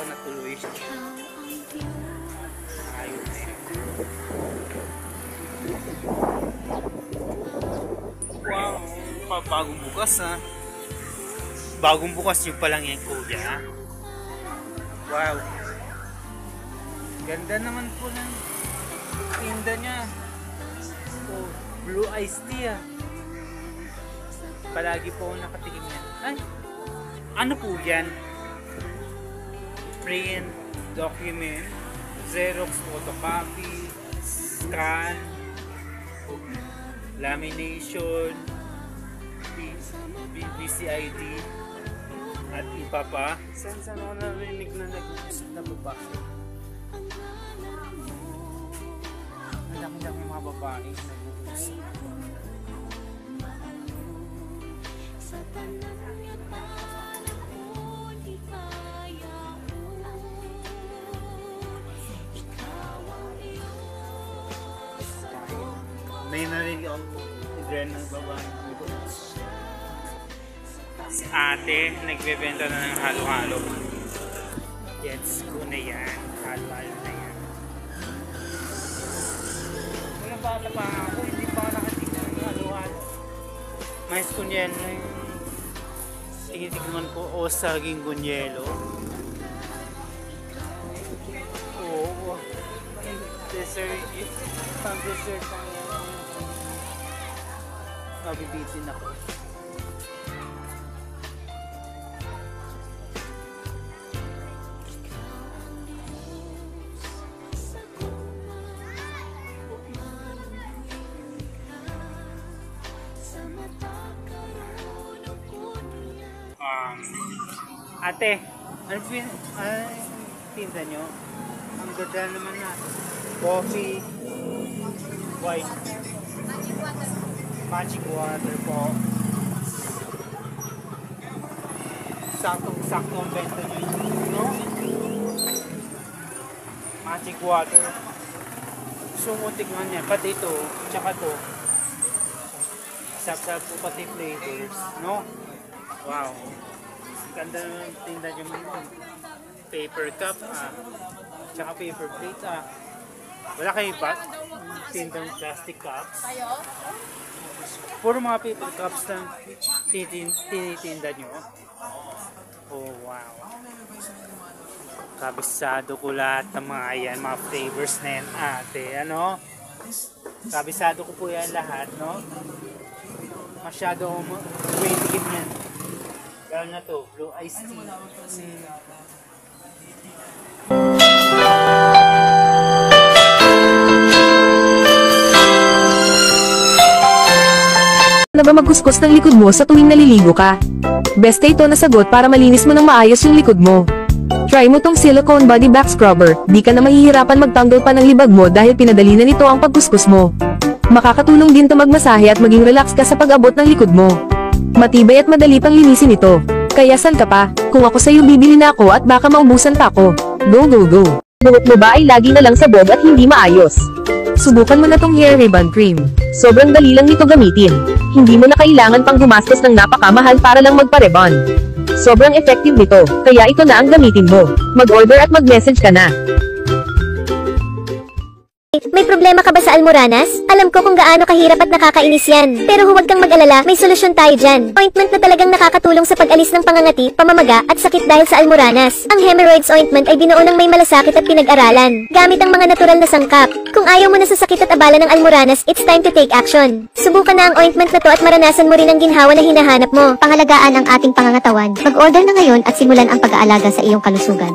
na tuloy. Ayun na yan. Wow, bagong bukas ha. Bagong bukas yung palang yan, kuya. Wow. Ganda naman po ng tinda niya. Oh, blue iced tea ah. Palagi po ako nakatikim yan. Ay, ano po yan? Print, document, Xerox, photocopy, scan, lamination, PCID, at iba pa. Saan ako narinig na nag-usap na babae? Ang dami-dami mga babae nag-uusap. May narinig akong idren ng babae. Si ate, nagbebenta na ng halo-halo. Gets ko na yan. Halo-halo na yan. Walang bata pa ako, hindi pa nakatignan ng halo-halo. Mais kunyelo na yung tinitigman ko o saging kunyelo. Oo. Dessert. Pang dessert ang yan. Mabibitin ako. Ate, ano tinda nyo? Ang ganda naman na. Coffee, white, magic water po. Saktong-sakto ang benta nyo yun, no? Magic water. Gusto mo tignan niya, pati ito, tsaka ito. Sarap po pati flavors, no? Wow. Ganda naman tinda nyo ngayon. Paper cup, tsaka paper plate, Wala kayo ba? Tindang plastic cups. Puro mga paper cups lang tinitinda nyo. Oh, wow. Kabisado ko lahat ng mga yan, mga flavors na yan, ate. Ano? Kabisado ko po yan lahat, no? Masyado waitigin yan. Gano'n na to, blue iced tea. Na ba magkuskus ng likod mo sa tuwing naliligo ka? Beste ito na sagot para malinis mo ng maayos yung likod mo. Try mo tong silicone body back scrubber, di ka na mahihirapan magtanggol pa ng libag mo dahil pinadali na nito ang pagkuskus mo. Makakatulong din to magmasahe at maging relax ka sa pag-abot ng likod mo. Matibay at madali pang linisin ito. Kaya saan ka pa? Kung ako sa'yo bibili na ako at baka maubusan pa ako. Go go go! Buhok mo ba ay lagi na lang sabog at hindi maayos? Subukan mo na tong hair ribbon cream. Sobrang dali lang nito gamitin. Hindi mo na kailangan pang gumastos ng napakamahal para lang magpa-rebond. Sobrang effective nito, kaya ito na ang gamitin mo. Mag-order at mag-message ka na. May problema ka ba sa Almoranas? Alam ko kung gaano kahirap at nakakainis yan. Pero huwag kang mag-alala, may solusyon tayo dyan. Ointment na talagang nakakatulong sa pag-alis ng pangangati, pamamaga, at sakit dahil sa Almoranas. Ang Hemorrhoids Ointment ay binuo ng may malasakit at pinag-aralan, gamit ang mga natural na sangkap. Kung ayaw mo na sa sakit at abala ng Almoranas, it's time to take action. Subukan na ang ointment na to at maranasan mo rin ang ginhawa na hinahanap mo. Pangalagaan ang ating pangangatawan. Mag-order na ngayon at simulan ang pag-aalaga sa iyong kalusugan.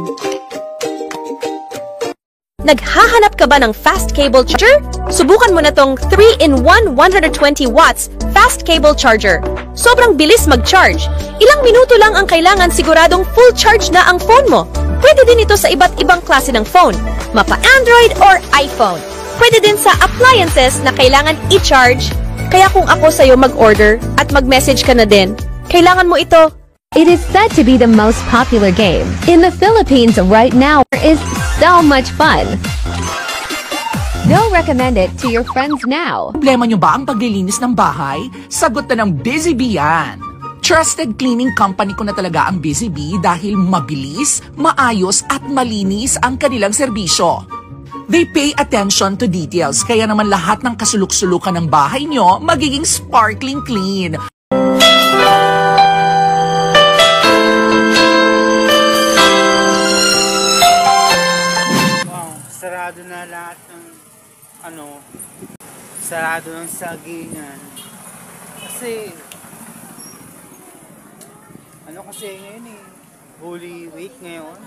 Naghahanap ka ba ng fast cable charger? Subukan mo na tong 3-in-1 120 watts fast cable charger. Sobrang bilis mag-charge. Ilang minuto lang ang kailangan siguradong full charge na ang phone mo. Pwede din ito sa iba't ibang klase ng phone, mapa Android or iPhone. Pwede din sa appliances na kailangan i-charge. Kaya kung ako sa'yo mag-order at mag-message ka na din, kailangan mo ito. It is said to be the most popular game in the Philippines right now. It is so much fun. Go recommend it to your friends now. Problema nyo ba ang paglilinis ng bahay? Sagot na ng Busy Bee yan. Trusted cleaning company ko na talaga ang Busy Bee dahil mabilis, maayos at malinis ang kanilang serbisyo. They pay attention to details kaya naman lahat ng kasuluk-sulukan ng bahay nyo magiging sparkling clean. Wow, sarado na lahat ng sarado ng sagingan. Kasi ngayon Holy Week ngayon.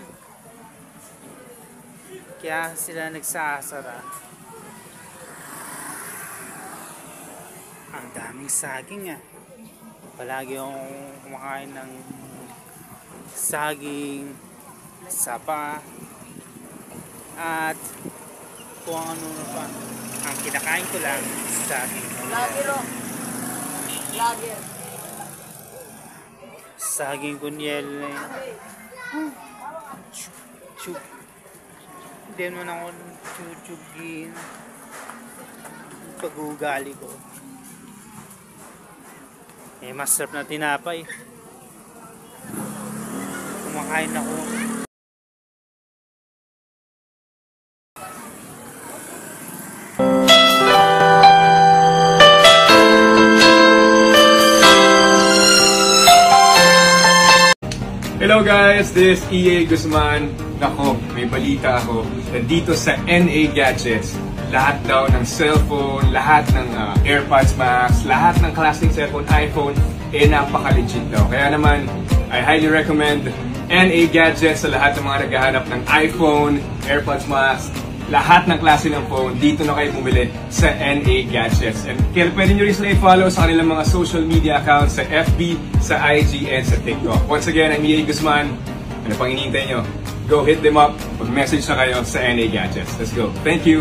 Kaya sila nagsasara. Ang daming saging Palagi akong kumakain ng saging, sapa, at kung ano pa. Ang kinakain ko lang, saging. Saging kunyel na yun. Hindi naman ako chuchugin. Pag-uugali ko. Masarap na tinapay. Kumakain ako. Hello guys, this is EA Guzman. Nako, may balita ako. Nandito sa NA Gadgets, lahat daw ng cellphone, lahat ng AirPods Max, lahat ng klaseng cellphone, iPhone, napaka-legit daw. Kaya naman, I highly recommend NA Gadgets sa lahat ng mga naghahanap ng iPhone, AirPods Max, lahat ng klase ng phone, dito na kayo bumili sa NA Gadgets. And kaya pwede nyo rin sila i-follow sa kanilang mga social media accounts sa FB, sa IG, and sa TikTok. Once again, I'm EA Guzman. Ano pang hinihintay nyo? Go hit them up. Mag-message na kayo sa NA Gadgets. Let's go. Thank you.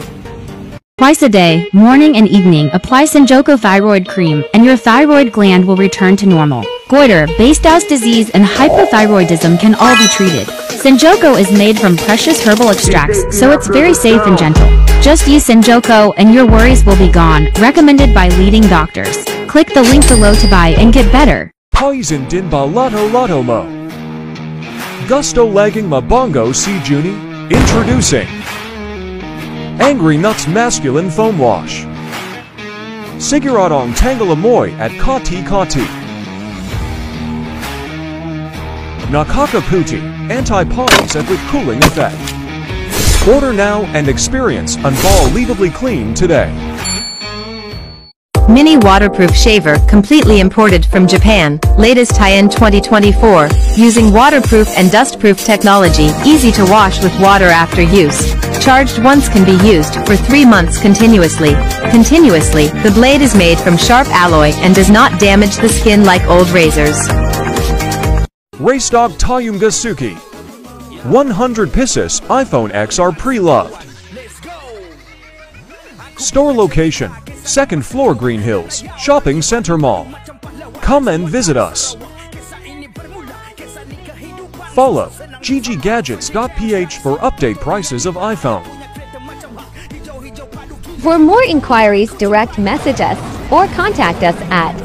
Twice a day, morning and evening, apply Senjoko Thyroid Cream and your thyroid gland will return to normal. Goiter, base dowse disease and hypothyroidism can all be treated. Senjoko is made from precious herbal extracts, so it's very safe and gentle. Just use Senjoko and your worries will be gone, recommended by leading doctors. Click the link below to buy and get better. Poison din ba Lotto Mo? Gusto lagging mabongo si Juni? Introducing Angry Nuts Masculine Foam Wash. Siguradong Tangle Amoy at Kati Kati. Nakakaputi, anti-pollens with cooling effect. Order now and experience unbelievably clean today. Mini waterproof shaver completely imported from Japan, latest high-end 2024, using waterproof and dustproof technology, easy to wash with water after use. Charged once can be used for 3 months continuously. The blade is made from sharp alloy and does not damage the skin like old razors. Race Dog Tayunga Suki. 100 pieces iPhone X are pre-loved. Store location, 2nd floor Green Hills, Shopping Center Mall. Come and visit us. Follow gggadgets.ph for update prices of iPhone. For more inquiries, direct message us or contact us at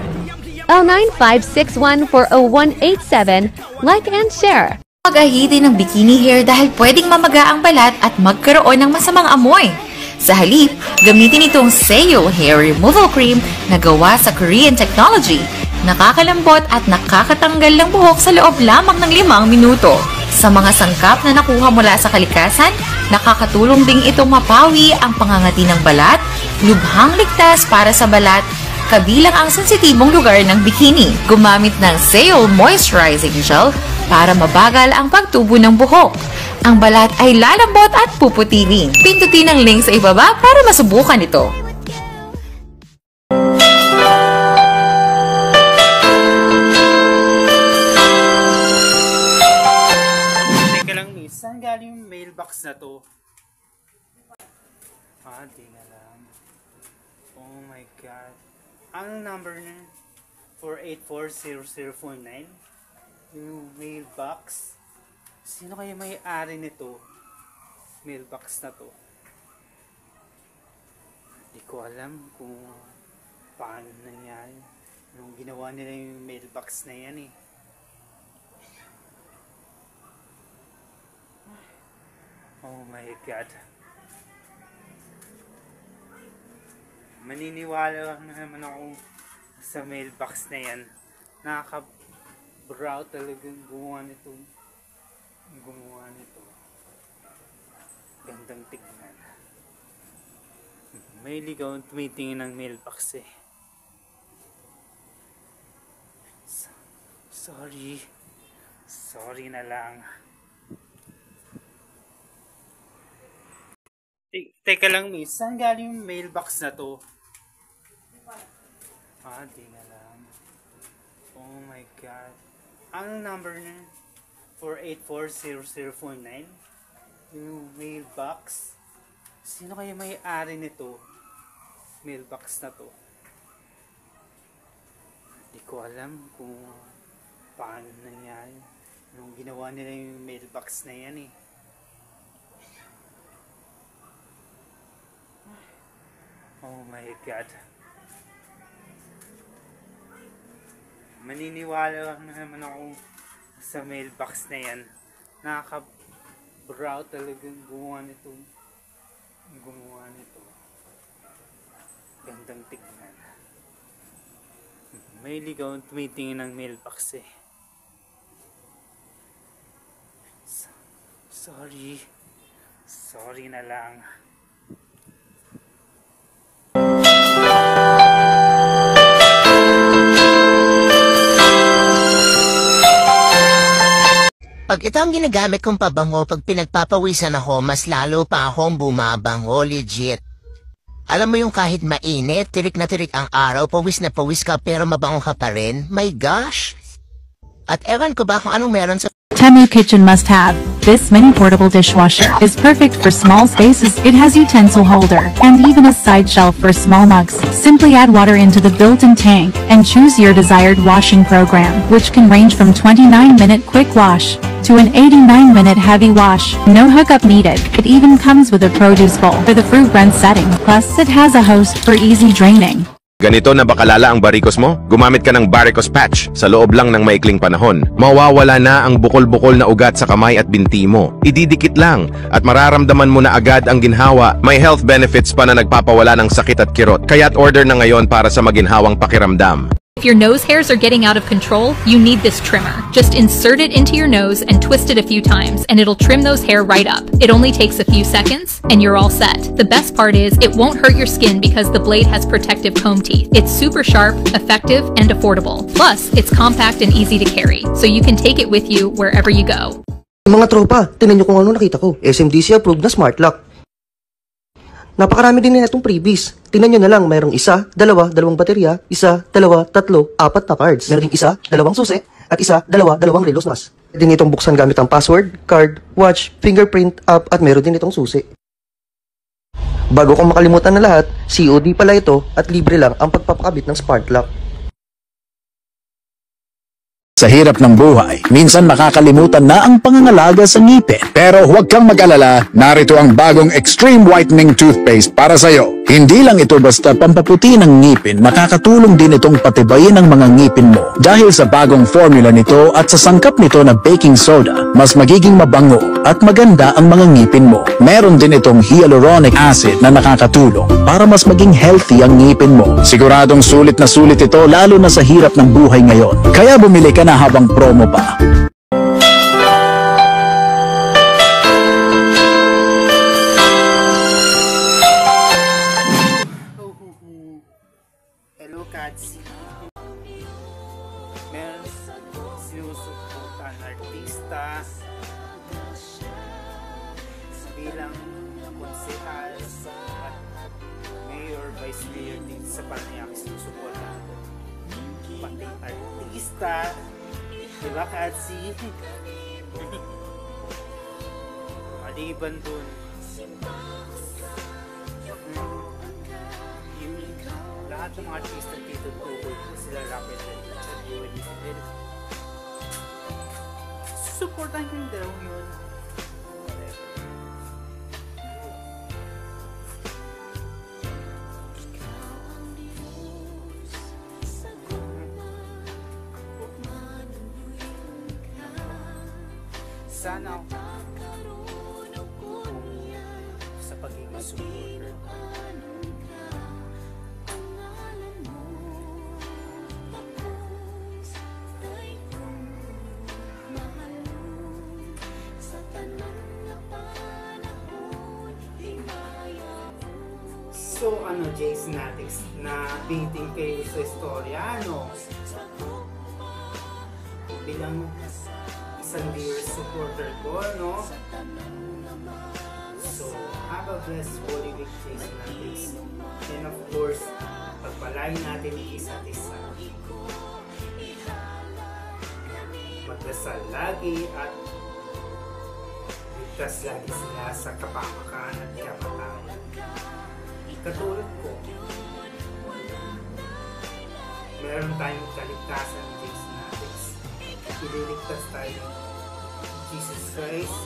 09561400187. Like and share. Mag-ahidi ng bikini hair dahil pwedeng mamaga ang balat at magkaroon ng masamang amoy. Sa halip, gamitin itong Seo Hair Removal Cream na gawa sa Korean technology. Nakakalambot at nakakatanggal ng buhok sa loob lamang ng 5 minuto. Sa mga sangkap na nakuha mula sa kalikasan, nakakatulong ding itong mapawi ang pangangati ng balat, lubhang ligtas para sa balat, kabilang ang sensitibong lugar ng bikini. Gumamit ng Seo Moisturizing Gel para mabagal ang pagtubo ng buhok. Ang balat ay lalambot at puputirin. Pindutin ang link sa ibaba para masubukan ito. Teka lang, miss. Saan galing yung mailbox na to? Di nga lang. Oh my God. Anong number niya? 4840049? Yung mailbox? Sino kaya may-ari nito? Mailbox na to. Hindi ko alam kung paano nangyari. Nung ginawa nila yung mailbox na yan eh. Oh my God. Maniniwala na naman ako sa mailbox na yan. Nakaka-brow talagang gumawa nito. Gandang tignan. May ligaw tumitingin ng mailbox eh. Sorry na lang. Teka lang, miss. Saan galing yung mailbox na to? Di na lang. Oh my God. Anong number na? 4840049? Yung mailbox? Sino kaya may-ari nito? Mailbox na to. Hindi ko alam kung paano nangyari. Nung ginawa nila yung mailbox na yan eh. Oh my God. Maniniwala na naman ako sa mailbox na yan. Nakaka-brow talagang gumawa nito. Gandang tignan. May ligaw tumitingin ng mailbox eh. Sorry na lang. Pag ito ang ginagamit kong pabango, pag pinagpapawisan ako, mas lalo pa akong bumabango, legit. Alam mo yung kahit mainit, tirik na tirik ang araw, pawis na pawis ka pero mabango ka pa rin? My gosh! At ewan ko ba kung anong meron sa... Temu Kitchen must have. This mini portable dishwasher is perfect for small spaces. It has utensil holder and even a side shelf for small mugs. Simply add water into the built-in tank and choose your desired washing program, which can range from 29-minute quick wash to an 89-minute heavy wash. No hookup needed. It even comes with a produce bowl for the fruit blend setting. Plus, it has a hose for easy draining. Ganito na ba kalala ang barikos mo? Gumamit ka ng Baricos Patch. Sa loob lang ng maikling panahon, mawawala na ang bukol-bukol na ugat sa kamay at binti mo. Ididikit lang at mararamdaman mo na agad ang ginhawa. May health benefits pa na nagpapawala ng sakit at kirot. Kaya't order na ngayon para sa maginhawang pakiramdam. If your nose hairs are getting out of control, you need this trimmer. Just insert it into your nose and twist it a few times, and it'll trim those hair right up. It only takes a few seconds, and you're all set. The best part is, it won't hurt your skin because the blade has protective comb teeth. It's super sharp, effective, and affordable. Plus, it's compact and easy to carry, so you can take it with you wherever you go. Mga tropa, tingnan nyo kung ano nakita ko. SMDC approved na smart lock. Napakarami din na itong freebies. Tingnan nyo na lang, mayroong isa, dalawa, dalawang baterya, isa, dalawa, tatlo, apat na cards. Meron ding isa, dalawang susi, at isa, dalawa, dalawang relos mas. Pwede din itong buksan gamit ang password, card, watch, fingerprint, app, at meron din itong susi. Bago kong makalimutan na lahat, COD pala ito at libre lang ang pagpapakabit ng smart lock. Sa hirap ng buhay, minsan makakalimutan na ang pangangalaga sa ngipin. Pero huwag kang mag-alala, narito ang bagong Extreme Whitening Toothpaste para sa'yo. Hindi lang ito basta pampaputi ng ngipin, makakatulong din itong patibayin ang mga ngipin mo. Dahil sa bagong formula nito at sa sangkap nito na baking soda, mas magiging mabango at maganda ang mga ngipin mo. Meron din itong hyaluronic acid na nakakatulong para mas maging healthy ang ngipin mo. Siguradong sulit na sulit ito lalo na sa hirap ng buhay ngayon. Kaya bumili ka na habang promo pa. Hello, Katsi. Meron sinusuportan artista bilang konsehal at mayor, vice mayor din sa Parañaque sinusuportan. Pati artista. Diba, Katsi? Maliban dun, yung lahat ng mga artista dito tukoy sila Rapid and susuportan ko yung dalawang yun. sana sa pagiging supporter. So ano, Jace Natix, na biting kayo sa istorya, ano? Bilang isang dear supporter ko, no? So, have a blessed Holy Week, Jace Natix. And of course, pagpalain natin isa't isa. Magdasal lagi at ligtas lagi sila sa kapamakan at kamatayan. Katulad ko, meron tayong kaligtasan, Jace Natix. Ililigtas tayo ng Jesus Christ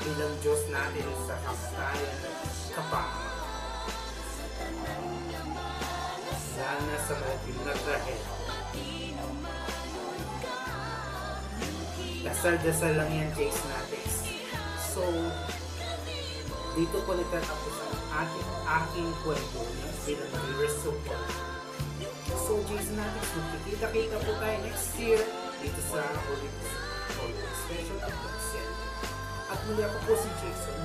bilang Diyos natin sa kamatayan at kapamakan. Sana sa malaking nagrahel. Dasal-dasal lang yan, Jace Natix. So, dito ko nagtatapos ang aking kwento bilang viewers support. So, Jace Natix, magkikita-kita po tayo next year dito sa Holy Special Upload Set. At muli ako po si Jason